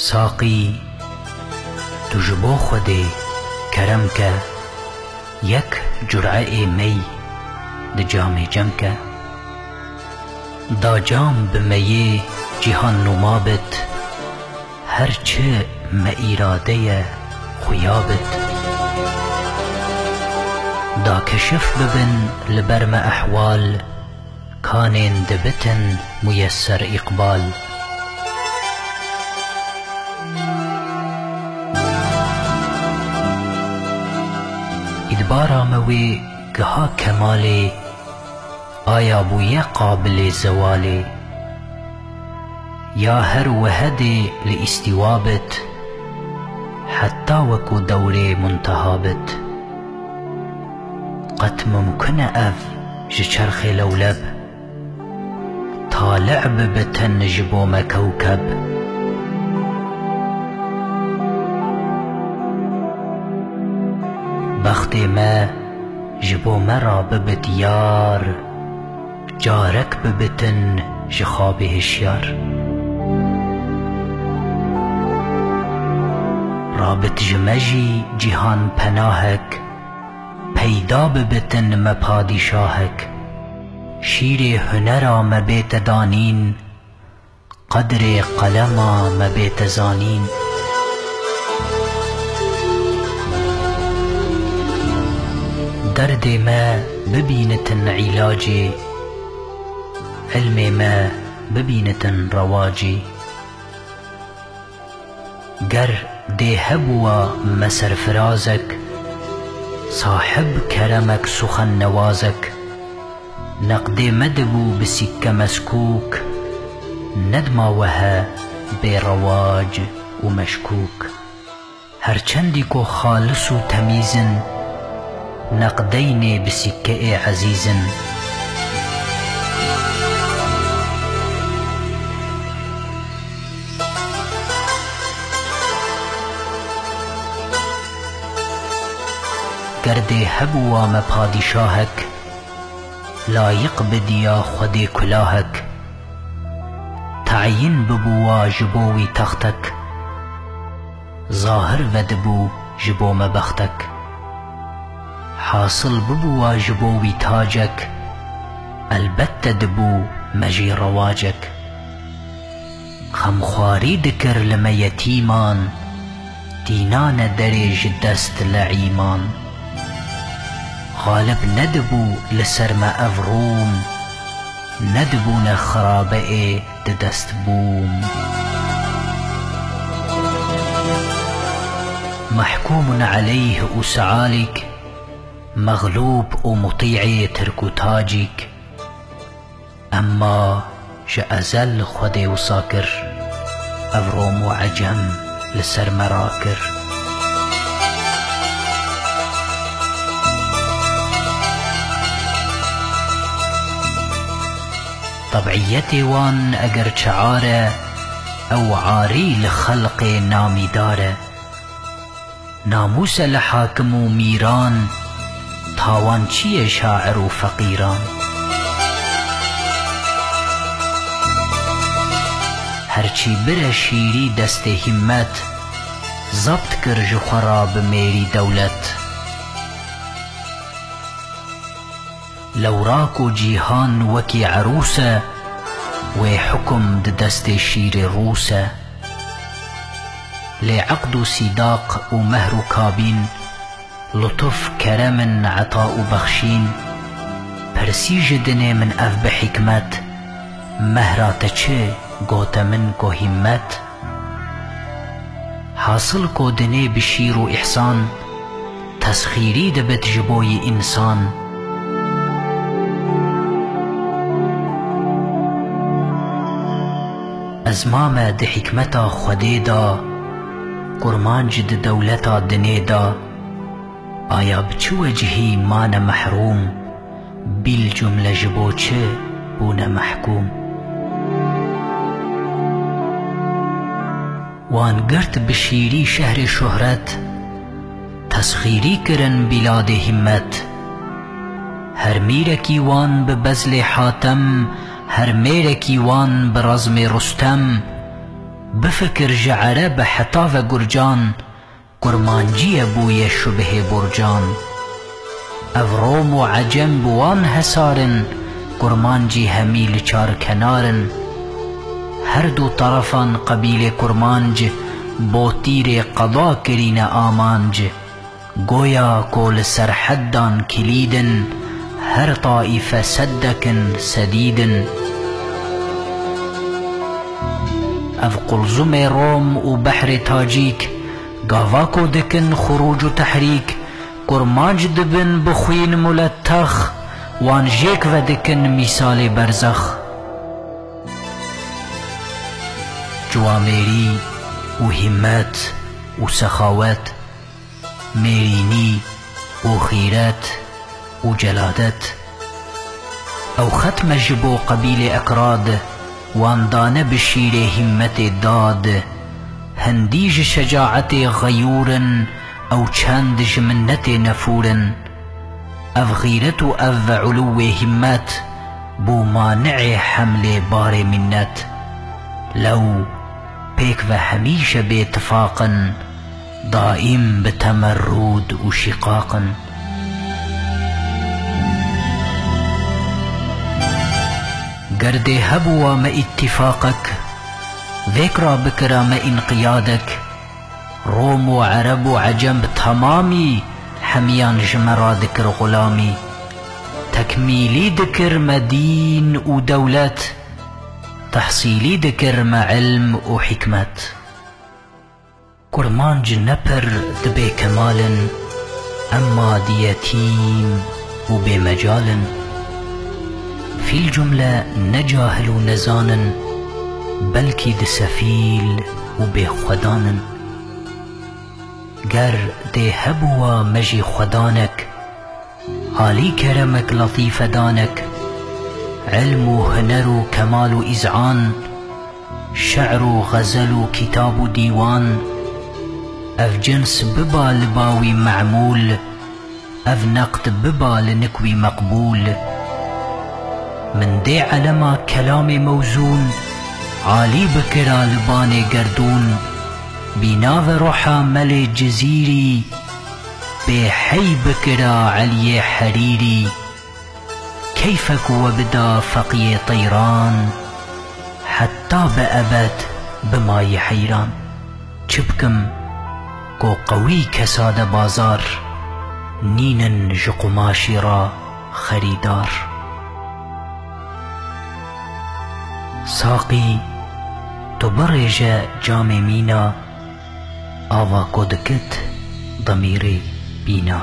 ساقی تو جبو خودی کرم که یک جرعه می ده جام جم که دا جام به می جهان نما بد هرچه ما ایراده خویابد دا کشف ببن لبرم احوال کانین دبتن میسر اقبال ادبارا موی گها کمالی آیا بویه قابل زوالی یا هر وهدی لاستوابت حتى وكو دوري منتهابت قد ممكن أف جشرخ لولب طالع ببتن جبوم كوكب بختي ما جبوم را ببت يار جارك ببتن جخابه الشيار رابط جمجی جهان پناهک پیدا ببتن ما پادشاهک شیر هنرا ما بیت دانین قدر قلما ما بیت زانین درد ما ببینتن علاجی علم ما ببینتن رواجی گر دي هبوا مسر فرازك صاحب كرمك سخن نوازك نقدي مدبو بسكة مسكوك ندما وها برواج ومشكوك هرچندكو خالص تميزن نقديني بسكة عزيزن گردی هبوا ما پادشاهک لایق بدیا خودی کلاهک تعیین ببوا جبوی تختک ظاهر ودبو جبو ما بختک حاصل ببوا جبوی تاجک البته دبو مجی رواجک خمخواری دکر لما یتیمان دینان دریج دست لعیمان غالب ندبو لسرما افروم ندبون خرابئ دست بوم محكوم عليه أسعالك مغلوب ومطيع ترك تاجك أما جأزل خدي وساكر أفروم وعجم لسر مراكر طبعيتي وان اگر شعاره او عاري لخلق نامي داره ناموس لحاكم وميران تاوان چيه شاعر وفقيران هرچي بره شيري دست همت ضبط كر خراب ميري دولت لوراكو جيهان وكي عروسة وحكم دست شير روسة لعقد صداق ومهر كابين لطف كرم عطاء بخشين برسيج دني من أف بحكمت مهرات چه قوت من كو همت حاصل كو دني بشير وإحسان تسخيري دبت جبوي إنسان ازمامه ده حکمتا خودی دا قرمانج ده دولتا دنی دا آیا بچه وجهی مان محروم بیل جمله جبو چه بون محکوم وان گرت بشیری شهر شهرت تسخیری کرن بلاد همت هر میرکی وان ببزل حاتم هر میرکی وان برزم رستم بفكر جعره بحطاف گرجان كرمانجي بويا شبه برجان افروم وعجم بوان هسارن كرمانجي هميل چار كنارن هر دو طرفان قبيل كرمانج بوتير قضا كرين آمانج گويا كول سرحدان كليدن هر طائفة سدكن سديدن اف قلزم روم وبحر تاجيك قافاكو دكن خروج وتحريك كرمانج دبن بخوين ملتخ وان جيك ودكن مثال برزخ جواميري وهمات وسخاوات ميريني وخيرات وجلادات او ختم جبو قبيل اكراد وان دان بشير همت داد هنديج شجاعت غيورا او چندج منت نفورا اف غيرت اف علو همات بو مانع حمل بار منت لو بيك وهميش باتفاقا دائم بتمرد وشقاقا قرد هبوا ما اتفاقك ذكرى بكرة ما انقيادك روم وعرب وعجم تمامي حميان جمرا ذكر غلامي تكميلي ذكر مدين ودولات تحصيلي ذكر ما علم وحكمات كرمانج نبر دبي كمال أما دي يتيم وبمجال في الجملة نجاهل نزانا بلكي دسفيل وبخدانا قر دي هبوا مجي خدانك عالي كرمك لطيف دانك علم هنر كمال إذعان شعر غزل كتاب ديوان اف جنس ببا لباوي معمول اف نقد ببا لنكوي مقبول من دي علما كلام موزون عالي بكرا لباني قردون بناف روحا ملي جزيري بحي بكرا علي حريري كيفك وبدا فقي طيران حتى بأبد بماي حيران چبكم كو قوي كساد بازار نينن جقماشي را خريدار ساقي تبرج جام مينا آوا كودكت ضميري بينا